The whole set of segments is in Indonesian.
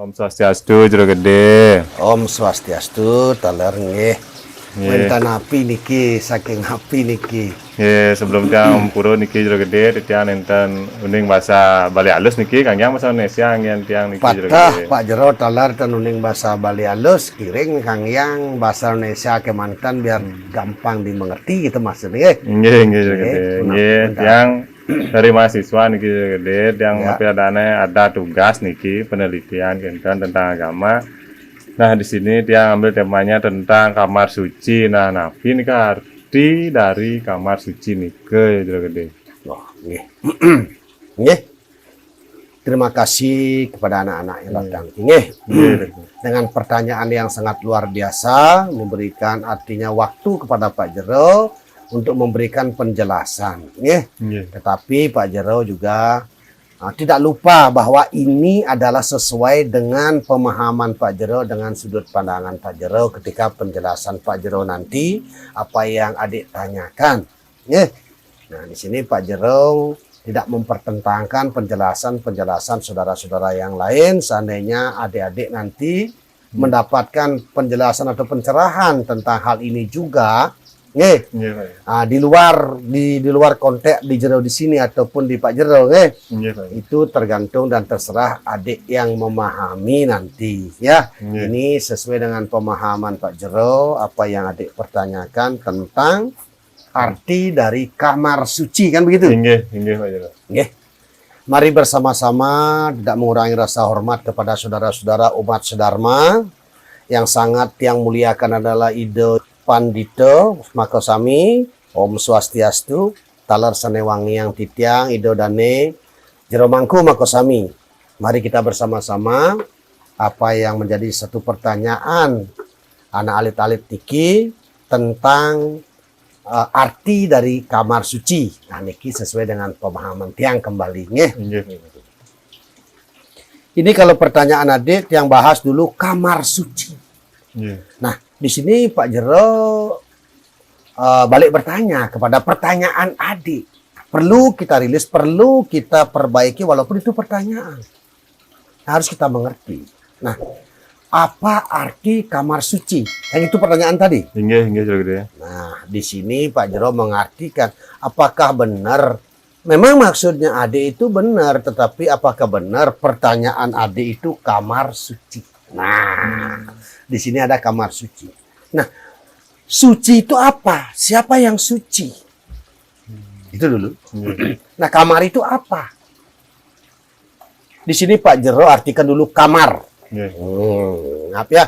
Om Swastiastu, Jero Gede. Om Swastiastu, taler nggih. Nggih. Wonten api niki, saking api niki. Nggih, sebelum Om Puro niki Jero Gede, titian enten uning bahasa Bali halus niki, Kang Yang bahasa Indonesia ngian tiang niki Jero Patah Gede. Pak Jero taler tenuning bahasa Bali halus, kiring Kang Yang bahasa Indonesia kemantan biar gampang dimengerti gitu maksudnya. Nggih, nggih Jero Gede. Nggih, tiang dari mahasiswa niki Jero Gede, tiang Ya. ada tugas niki penelitian enten tentang agama. Nah, di sini dia ambil temanya tentang kamar suci. Nah, Nabi ini arti dari kamar suci nike Jero Gede. Wah, nggih. Nggih. Terima kasih kepada anak-anak yang datang. Nggih. Dengan pertanyaan yang sangat luar biasa, memberikan artinya waktu kepada Pak Jero untuk memberikan penjelasan. Nggih. Nggih. Tetapi Pak Jero juga tidak lupa bahwa ini adalah sesuai dengan pemahaman Pak Jero, dengan sudut pandangan Pak Jero ketika penjelasan Pak Jero nanti apa yang adik tanyakan. Nah, di sini Pak Jero tidak mempertentangkan penjelasan saudara-saudara yang lain. Seandainya adik-adik nanti mendapatkan penjelasan atau pencerahan tentang hal ini juga, Nggih, Pak. di luar konteks di Jero di sini ataupun di Pak Jero, Nggih, Pak. itu tergantung dan terserah adik yang memahami nanti ya. Nggih. Ini sesuai dengan pemahaman Pak Jero apa yang adik pertanyakan tentang arti dari kamar suci, kan begitu? Nggih, nggih Pak Jero. Nggih. Mari bersama-sama tidak mengurangi rasa hormat kepada saudara-saudara umat sedharma yang sangat yang muliakan adalah Ido Pandito Makosami, Om Swastiastu, taler sanewangi yang titiang Ido Dane Jero Mangku Makosami. Mari kita bersama-sama apa yang menjadi satu pertanyaan anak alit-alit tiki tentang arti dari kamar suci. Nah, niki sesuai dengan pemahaman tiang kembali. Nggih. Nggih. Ini kalau pertanyaan adik yang bahas dulu kamar suci. Nggih. Nah, di sini Pak Jero balik bertanya kepada pertanyaan adik. Perlu kita rilis, perlu kita perbaiki walaupun itu pertanyaan. Harus kita mengerti. Nah, apa arti kamar suci? Yang itu pertanyaan tadi. Nggih, nggih Jero Gede. Nah, di sini Pak Jero mengartikan apakah benar, memang maksudnya adik itu benar, tetapi apakah benar pertanyaan adik itu kamar suci? Nah, di sini ada kamar suci. Nah, suci itu apa? Siapa yang suci? Itu dulu. Nah, kamar itu apa? Di sini Pak Jero artikan dulu kamar. Nggih. Maaf ya.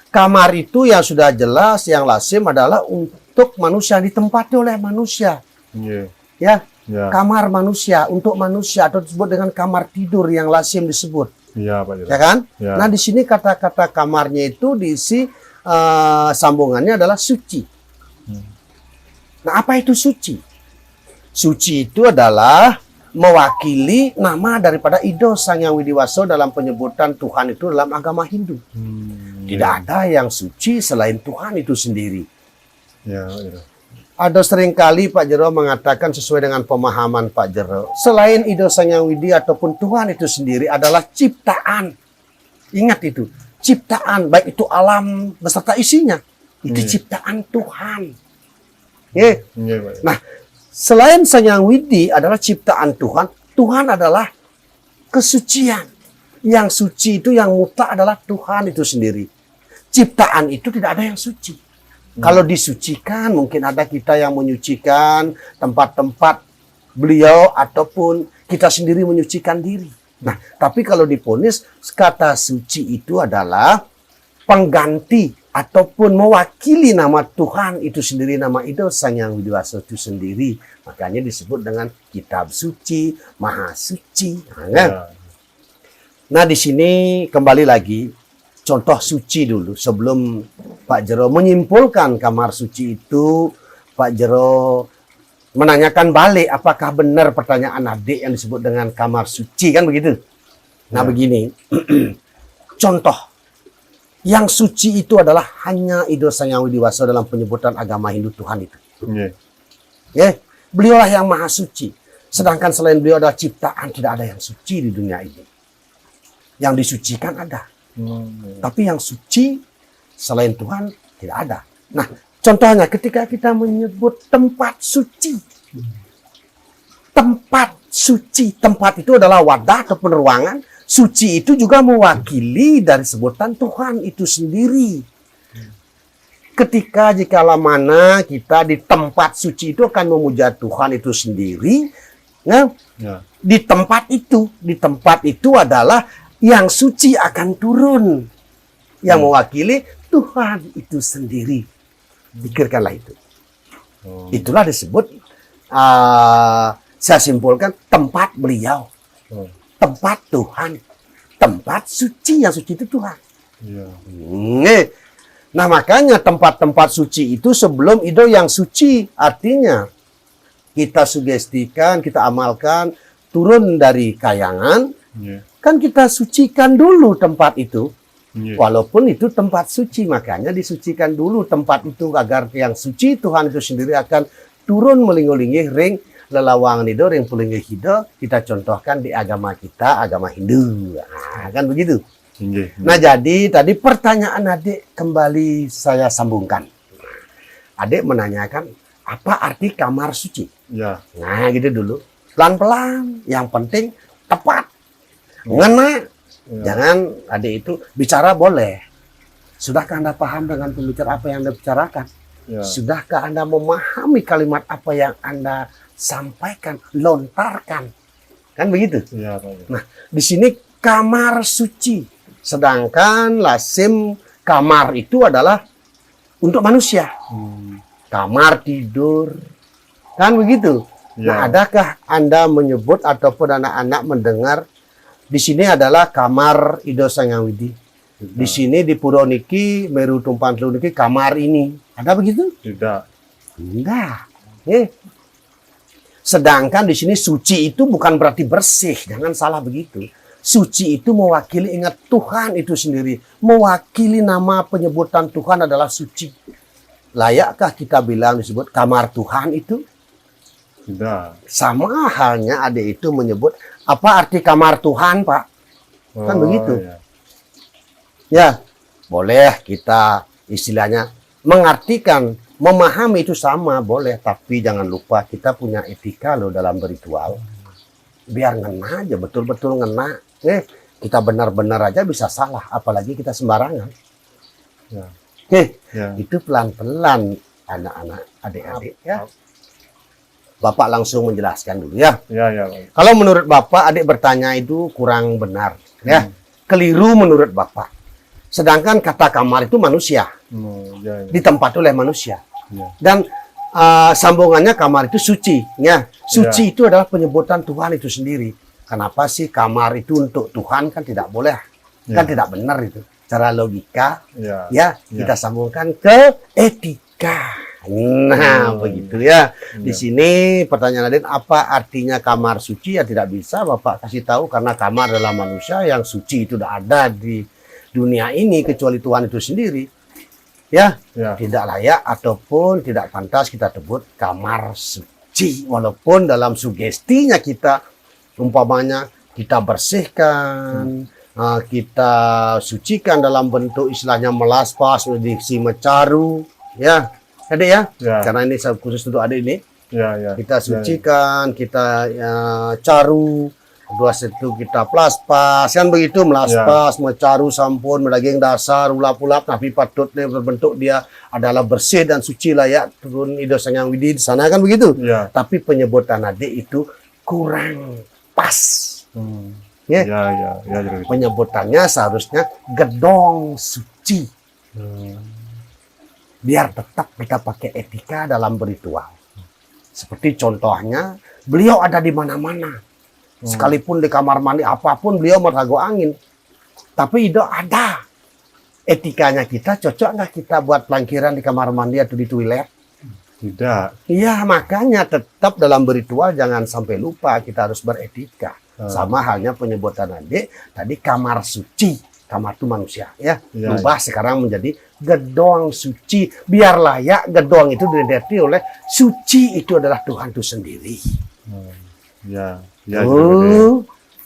Kamar itu yang sudah jelas, yang lazim adalah untuk manusia, ditempati oleh manusia. Nggih. Ya, Ya. kamar manusia, untuk manusia, atau disebut dengan kamar tidur yang lazim disebut. Iya, Pak Jero. Ya kan? Ya. Nah, di sini kata-kata kamarnya itu diisi sambungannya adalah suci. Nah, apa itu suci? Suci itu adalah mewakili nama daripada Ido Sang Hyang Widiwaso dalam penyebutan Tuhan itu dalam agama Hindu. Tidak ada yang suci selain Tuhan itu sendiri. Ya, Pak Jero. Ada seringkali Pak Jero mengatakan sesuai dengan pemahaman Pak Jero, selain Ido Sang Hyang Widi ataupun Tuhan itu sendiri adalah ciptaan. Ingat itu, ciptaan, baik itu alam beserta isinya, itu ciptaan Tuhan. Nggih, Pak. Nah, selain Sang Hyang Widi adalah ciptaan Tuhan, Tuhan adalah kesucian. Yang suci itu, yang mutlak adalah Tuhan itu sendiri. Ciptaan itu tidak ada yang suci. Kalau disucikan, mungkin ada kita yang menyucikan tempat-tempat beliau ataupun kita sendiri menyucikan diri. Nah, tapi kalau diponis, kata suci itu adalah pengganti ataupun mewakili nama Tuhan itu sendiri, nama Ido Sang Hyang Widiwaso itu sendiri. Makanya disebut dengan kitab suci, maha suci. Nah, di sini kembali lagi contoh suci dulu sebelum Pak Jero menyimpulkan kamar suci itu. Pak Jero menanyakan balik apakah benar pertanyaan adik yang disebut dengan kamar suci, kan begitu. Nah, begini. Contoh yang suci itu adalah hanya Ido Sang Hyang Widiwaso dalam penyebutan agama Hindu, Tuhan itu. Ya, beliaulah yang maha suci. Sedangkan selain beliau adalah ciptaan, tidak ada yang suci di dunia ini. Yang disucikan ada. Tapi yang suci selain Tuhan tidak ada. Nah, contohnya ketika kita menyebut tempat suci. Tempat suci, tempat itu adalah wadah ataupun ruangan. Suci itu juga mewakili dari sebutan Tuhan itu sendiri. Ketika jikalau mana kita di tempat suci itu akan memuja Tuhan itu sendiri, ya, di tempat itu adalah yang suci akan turun, yang mewakili Tuhan itu sendiri. Pikirkanlah itu. Itulah disebut, saya simpulkan, tempat beliau, tempat Tuhan, tempat suci. Yang suci itu Tuhan. Nah, makanya tempat-tempat suci itu sebelum itu yang suci, artinya kita sugestikan, kita amalkan, turun dari kayangan, kan kita sucikan dulu tempat itu. Walaupun itu tempat suci, makanya disucikan dulu tempat itu agar yang suci Tuhan itu sendiri akan turun melingi-lingi ring lelawangan itu, ring pulingi hidup. Kita contohkan di agama kita, agama Hindu. Nah, kan begitu. Nah, jadi tadi pertanyaan adik kembali saya sambungkan. Adik menanyakan, apa arti kamar suci? Ya. Nah, gitu dulu. Pelan-pelan, yang penting tepat. Ngena. Jangan adik itu bicara boleh. Sudahkah Anda paham dengan pembicara apa yang Anda bicarakan? Sudahkah Anda memahami kalimat apa yang Anda sampaikan, lontarkan? Kan begitu? Nah, di sini kamar suci. Sedangkan lasim kamar itu adalah untuk manusia. Kamar tidur. Kan begitu? Nah, adakah Anda menyebut ataupun anak-anak mendengar di sini adalah kamar Ido Sangyang Widi. Di sini di Puro niki, Meru Tumpan Telu niki kamar ini. Ada begitu? Tidak. Enggak. Sedangkan di sini suci itu bukan berarti bersih. Jangan salah begitu. Suci itu mewakili, ingat, Tuhan itu sendiri. Mewakili nama penyebutan Tuhan adalah suci. Layakkah kita bilang disebut kamar Tuhan itu? Tidak. Sama halnya adik itu menyebut, apa arti kamar Tuhan, Pak? Kan begitu. Ya, boleh kita istilahnya mengartikan, memahami itu sama, boleh. Tapi jangan lupa kita punya etika loh dalam berritual. Biar ngena aja, betul-betul ngena. Kita benar-benar aja bisa salah, apalagi kita sembarangan. Itu pelan-pelan anak-anak, adik-adik ya. Bapak langsung menjelaskan dulu ya. Kalau menurut Bapak, adik bertanya itu kurang benar ya. Keliru menurut Bapak. Sedangkan kata kamar itu manusia. Ditempati oleh manusia. Dan sambungannya kamar itu suci ya. Suci itu adalah penyebutan Tuhan itu sendiri. Kenapa sih kamar itu untuk Tuhan? Kan tidak boleh. Kan tidak benar itu. Cara logika kita sambungkan ke etika. Nah, begitu ya. Di sini pertanyaan Adin, apa artinya kamar suci? Ya tidak bisa Bapak kasih tahu, karena kamar adalah manusia, yang suci itu tidak ada di dunia ini kecuali Tuhan itu sendiri. Tidak layak ataupun tidak pantas kita sebut kamar suci. Walaupun dalam sugestinya kita, umpamanya kita bersihkan, kita sucikan dalam bentuk istilahnya melaspas, mediksi mecaru, ya. Adik ya? Karena ini khusus untuk adik ini. Kita sucikan, kita caru, dua itu kita plaspas, kan begitu, melaspas, mecaru, sampun, medaging dasar, ulap-ulap, tapi patutnya berbentuk dia adalah bersih dan suci layak turun Ido Sangyang Widi di sana, kan begitu. Tapi penyebutan adik itu kurang pas. Penyebutannya seharusnya gedong suci. Biar tetap kita pakai etika dalam berritual. Seperti contohnya, beliau ada di mana-mana. Sekalipun di kamar mandi apapun, beliau meragu angin. Tapi Ido ada. Etikanya kita cocok nggak kita buat pelangkiran di kamar mandi atau di toilet? Tidak. Iya, makanya tetap dalam berritual jangan sampai lupa kita harus beretika. Sama halnya penyebutan adik tadi kamar suci. Kamar itu manusia ya. Berubah sekarang menjadi gedong suci. Biar layak gedong itu didekati oleh suci, itu adalah Tuhan itu sendiri.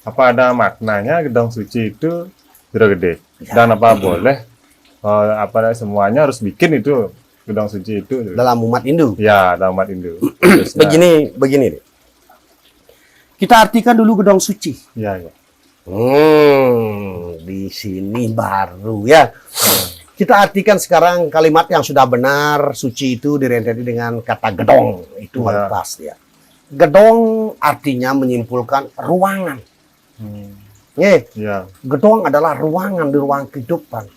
Apa ada maknanya gedong suci itu Gedong gede. Ya. Dan apa boleh semuanya harus bikin itu gedong suci itu. dalam umat Hindu. Ya, dalam umat Hindu. Terusnya, Begini nih. Kita artikan dulu gedong suci. Ya, ya. Di sini baru ya. Kita artikan sekarang kalimat yang sudah benar, suci itu direnteti dengan kata gedong. Itu Ya. pas ya. Gedong artinya menyimpulkan ruangan. Ya. Gedong adalah ruangan di ruang kehidupan.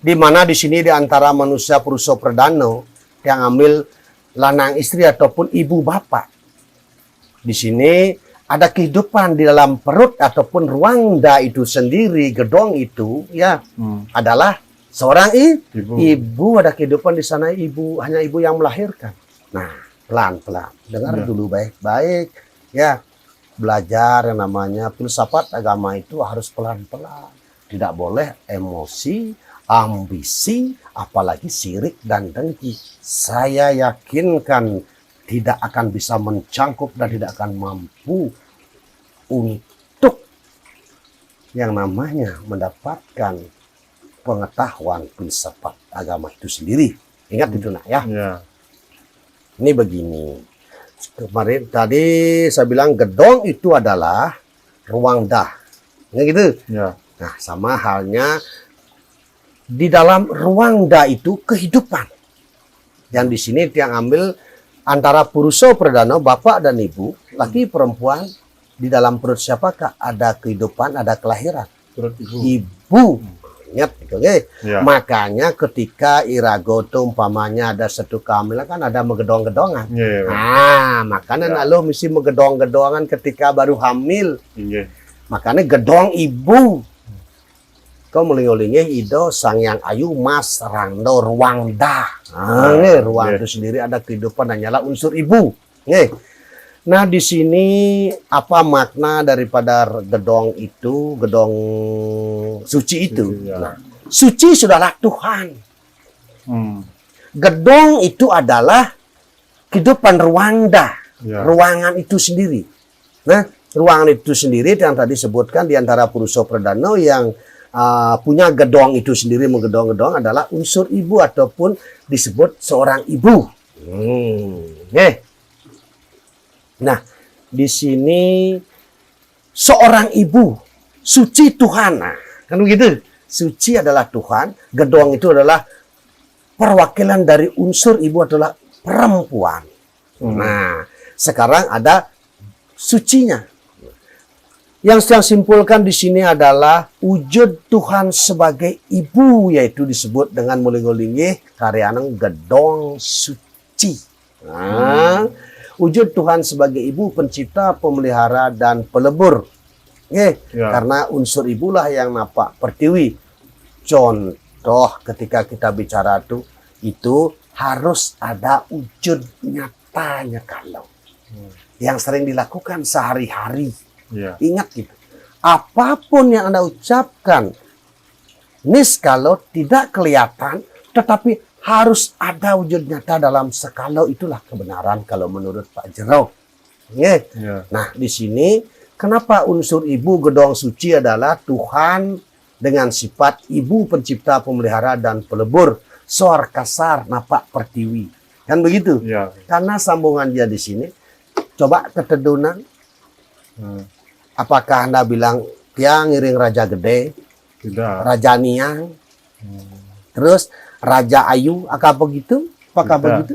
Di mana di sini di antara manusia Purusa Perdana yang ambil lanang istri ataupun ibu bapak. Di sini ada kehidupan di dalam perut ataupun ruangda itu sendiri, gedong itu ya adalah seorang ibu. Ada kehidupan di sana, hanya ibu yang melahirkan. Nah, pelan-pelan dengar dulu baik-baik ya. Belajar yang namanya filsafat agama itu harus pelan-pelan. Tidak boleh emosi, ambisi, apalagi sirik dan dengki. Saya yakinkan tidak akan bisa mencangkup dan tidak akan mampu untuk yang namanya mendapatkan pengetahuan filsafat agama itu sendiri. Ingat itu nak ya. Ya. Ini begini. Kemarin tadi saya bilang gedong itu adalah ruang dah. Ya gitu. Ya. Nah, sama halnya di dalam ruang dah itu kehidupan. Yang di sini yang ambil antara Purusa Perdana, bapak dan ibu, laki perempuan, di dalam perut siapakah ada kehidupan, ada kelahiran. Perut ibu. Ibu. Ingat gitu, oke? Ya. Makanya ketika Irago itu umpamanya ada satu kehamilan kan ada megedong-gedongan. Ya. Makanya Ya. lo mesti megedong-gedongan ketika baru hamil. Iya. Makanya gedong ibu. Kau melingi-lingi ido sang yang ayu mas rangdo ruang dah. Ruang itu sendiri ada kehidupan dan nyala unsur ibu. Nah di sini apa makna daripada gedong itu, gedong suci itu? Ya. Nah, suci sudahlah Tuhan. Gedong itu adalah kehidupan ruangda, Ya. ruangan itu sendiri. Nah, ruangan itu sendiri yang tadi sebutkan di antara Purusa Perdana yang punya gedong itu sendiri, menggedong-gedong adalah unsur ibu ataupun disebut seorang ibu. Nah, di sini seorang ibu suci Tuhan. Nah, kan begitu. Suci adalah Tuhan, gedong itu adalah perwakilan dari unsur ibu adalah perempuan. Nah, sekarang ada sucinya. Yang saya simpulkan di sini adalah wujud Tuhan sebagai ibu, yaitu disebut dengan muling-mulingi karyanang gedong suci. Nah, wujud Tuhan sebagai ibu, pencipta, pemelihara, dan pelebur. Ya. Karena unsur ibulah yang napak pertiwi. Contoh ketika kita bicara itu harus ada wujud nyatanya kalau yang sering dilakukan sehari-hari. Ya. Ingat gitu. Apapun yang Anda ucapkan, kalau tidak kelihatan, tetapi harus ada wujud nyata dalam sekalau, itulah kebenaran kalau menurut Pak Jero. Ya. Nah, di sini kenapa unsur ibu gedong suci adalah Tuhan dengan sifat ibu pencipta, pemelihara, dan pelebur. Soar kasar napak pertiwi. Kan begitu? Ya. Karena sambungan dia di sini. Coba ketedunan. Apakah Anda bilang dia ngiring Raja Gede, Tidak. Raja Niang, terus Raja Ayu, apakah begitu? Apakah Tidak. begitu?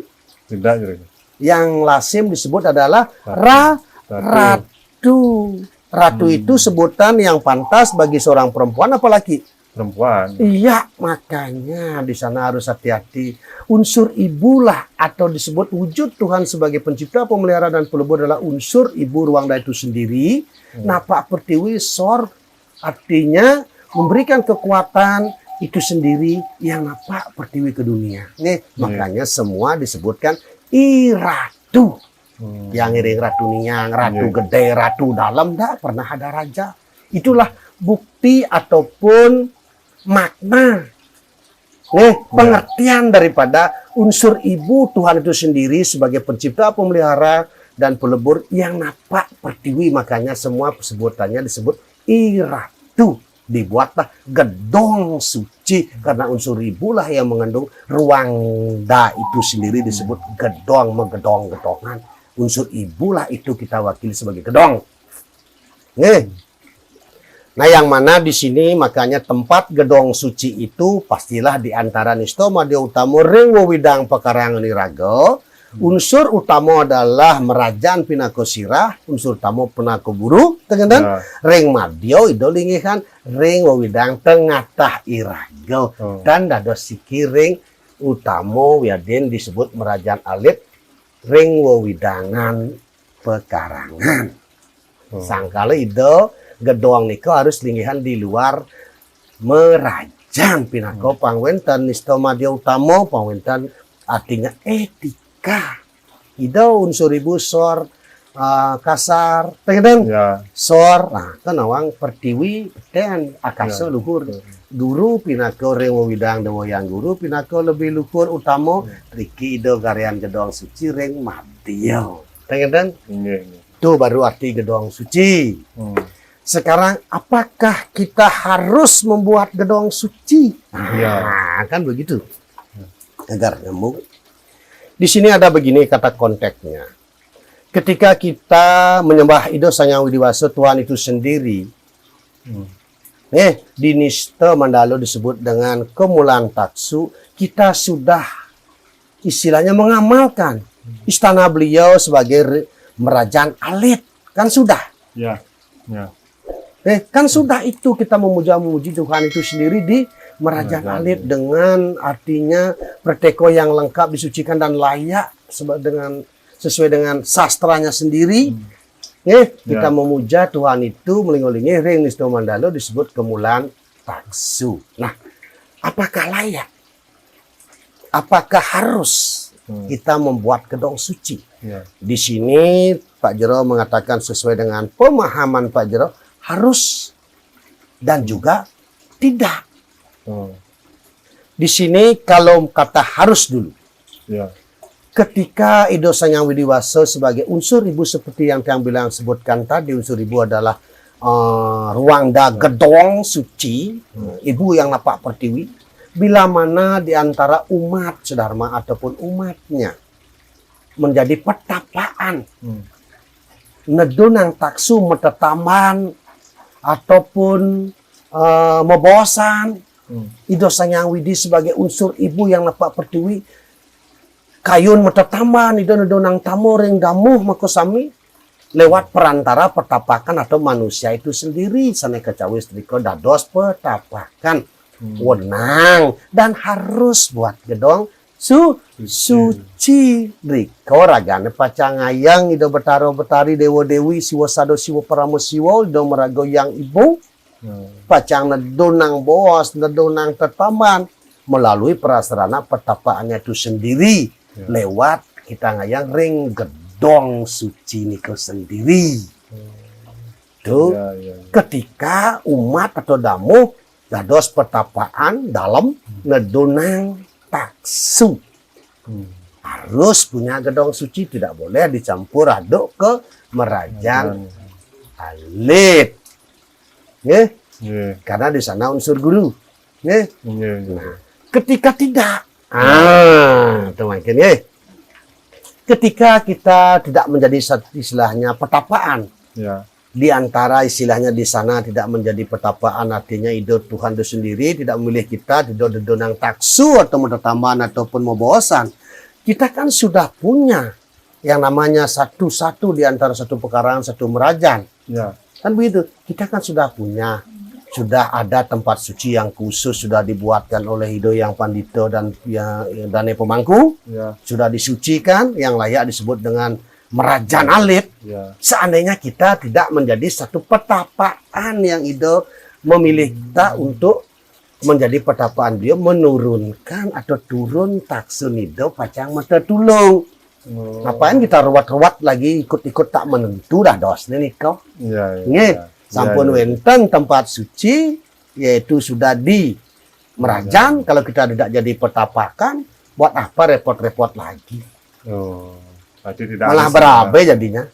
Tidak. Juragan. Yang lazim disebut adalah Ratu. Ratu itu sebutan yang pantas bagi seorang perempuan apalagi Perempuan. iya, makanya di sana harus hati-hati. Unsur ibulah atau disebut wujud Tuhan sebagai pencipta, pemelihara, dan pelebur adalah unsur ibu ruangda itu sendiri. Napak pertiwi sor artinya memberikan kekuatan itu sendiri yang napak pertiwi ke dunia. Nih, makanya semua disebutkan Iratu. Yang ngiring Ratu Niang, Ratu Gede, Ratu Dalam, tidak pernah ada raja. Itulah bukti ataupun makna, pengertian daripada unsur ibu Tuhan itu sendiri sebagai pencipta, pemelihara, dan pelebur yang napak pertiwi. Makanya semua sebutannya disebut Iratu. dibuatlah gedong suci, karena unsur ibu lah yang mengandung ruang da itu sendiri disebut gedong, menggedong-gedongan. Unsur ibu lah itu kita wakili sebagai gedong. Nih. Nah, yang mana di sini makanya tempat gedong suci itu pastilah di antara nistoma dia utama ring wewidang pekarangan iraga. Unsur utama adalah merajan pinako sirah, unsur utama pinako buru, tegan Ya. ring madio itu lingihan ring wewidang tengatah iraga. Dan dados siki ring utama wiaden disebut merajan alit ring wewidangan pekarangan. Sangkala itu gedong niko harus linggihan di luar merajan pinako pangwenten nistoma dia utama pangwenten artinya etika. Itu unsur ibu sor kasar, tegan Ya. sor. Nah, kan awang pertiwi dan akasa luhur. Guru pinako reng widang dewa yang guru pinako lebih luhur utama triki ido karyan gedong suci reng madio. Tegan Ini. itu baru arti gedong suci. Sekarang, apakah kita harus membuat gedong suci? Nah, kan begitu. Agar nyambung. Di sini ada begini kata konteksnya. Ketika kita menyembah Ido Sang Hyang Widiwasa, Tuhan itu sendiri, di Nista Mandalo disebut dengan kemulan taksu, kita sudah istilahnya mengamalkan istana beliau sebagai merajan alit. Kan sudah. Ya. Ya. Kan sudah itu kita memuja-memuji Tuhan itu sendiri di Merajan Alit dengan artinya perteko yang lengkap, disucikan dan layak sesuai dengan sastranya sendiri. Kita memuja Tuhan itu melingolingi ring Nista Mandalo disebut kemulan taksu. Nah, apakah layak? Apakah harus kita membuat gedong suci? Ya. Di sini Pak Jero mengatakan sesuai dengan pemahaman Pak Jero harus dan juga tidak. Di sini kalau kata harus dulu. Ya. Ketika Ido Sang Hyang Widiwasa sebagai unsur ibu seperti yang Tiang bilang sebutkan tadi, unsur ibu adalah ruang da gedong suci, ibu yang napak pertiwi. Bila mana di antara umat sedharma ataupun umatnya menjadi petapaan, nedunang taksu metetaman ataupun mebosan, Ido Sang Hyang Widi sebagai unsur ibu yang napak pertiwi kayun metetaman Ido nedonang tamu ring damuh makosami lewat perantara petapakan atau manusia itu sendiri sana kecawi istriko dados petapakan wenang dan harus buat gedong suci riko ragane pacangayang Ido betaro betari dewa dewi siwa sado siwa paramo siwa Ido merago yang ibu pacang nedonang bos nedonang tetaman melalui prasarana petapaannya itu sendiri lewat kita ngayang ring gedong suci niko sendiri. Tuh ketika umat atau damu dados petapaan dalam nedonang taksu. Harus punya gedong suci, tidak boleh dicampur aduk ke merajan alit. Karena di sana unsur guru. Nah, ketika tidak, teman-teman, ketika kita tidak menjadi istilahnya petapaan, di antara istilahnya di sana tidak menjadi petapaan, artinya Ido Tuhan itu sendiri tidak memilih kita, tidak didonang taksu atau metetaman ataupun membosan. Kita kan sudah punya yang namanya satu-satu di antara satu pekarangan, satu merajan. Kan begitu, kita kan sudah punya. Sudah ada tempat suci yang khusus sudah dibuatkan oleh Ido yang Pandito dan Dane Pemangku. Sudah disucikan yang layak disebut dengan merajan alit. Seandainya kita tidak menjadi satu petapaan yang Ido memilih kita untuk menjadi petapaan, beliau menurunkan atau turun taksun Ido pacang mata tulung. Ngapain kita ruwat-ruwat lagi ikut-ikut tak menentu dah dos nih kau. Sampun wenten tempat suci yaitu sudah di merajan. Kalau kita tidak jadi petapakan, buat apa repot-repot lagi? Malah berabe jadinya.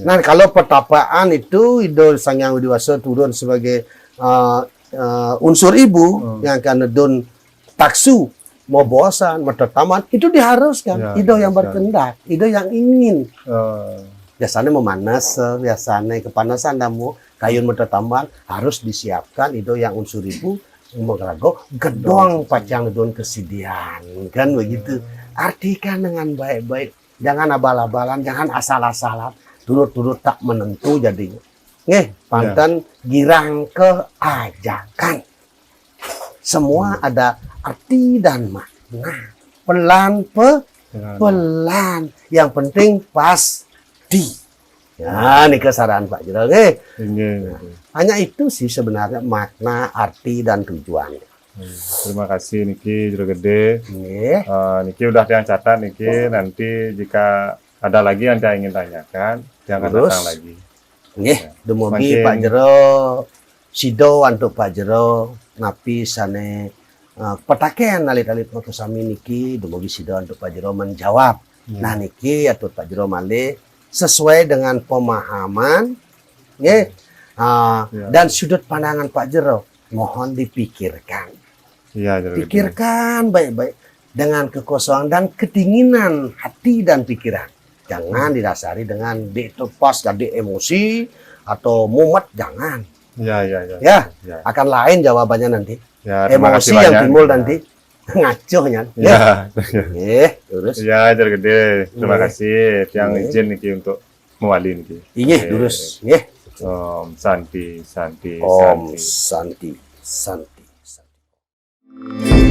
Nah, kalau petapaan itu Ido Sang Hyang Widiwasa turun sebagai unsur ibu yang akan nedun taksu mau bosan, mau taman itu diharuskan. Ya, Ido yang diharuskan. berkendak, ido yang ingin. Oh, Biasanya memanas, biasanya kepanasan namu kayun taman harus disiapkan ido yang unsur ibu mengrago gedong pacang nedun kesedihan kan begitu. Artikan dengan baik-baik, jangan abal-abalan, jangan asal-asalan, turut-turut tak menentu jadinya. Pantan girang keajakan. Semua ada arti dan makna. Pelan pelan. Yang penting pasti. Ya, ini kesaran Pak Jero. ini. Hanya itu sih sebenarnya makna, arti dan tujuan. Terima kasih Niki Jero Gede. Nggih. Niki udah yang catat Niki, nanti jika ada lagi yang saya ingin tanyakan, jangan Terus? datang lagi. Nggih, dumugi Makin- Pak Jero sido untuk Pak Jero napi sane petakean alit-alit moto sami niki dumugi sido untuk Pak Jero menjawab. Nah niki atau Pak Jero malih sesuai dengan pemahaman nggih dan sudut pandangan Pak Jero mohon dipikirkan. Iya, Jero Gede. Pikirkan baik-baik dengan kekosongan dan kedinginan hati dan pikiran. Jangan didasari dengan ditepas gede emosi atau mumet, jangan. Ya. Ya, akan lain jawabannya nanti. Ya, terima Emosi kasih yang banyak. timbul nanti ngacohnya. Ya. Terus. Ya, Jero Gede. Terima Nggih. kasih yang Nggih. izin Niki untuk mewali Niki. Inggih, Oke. terus. Nggih. Om Santi, Santi, Om Santi. Santi, Santi, Santi.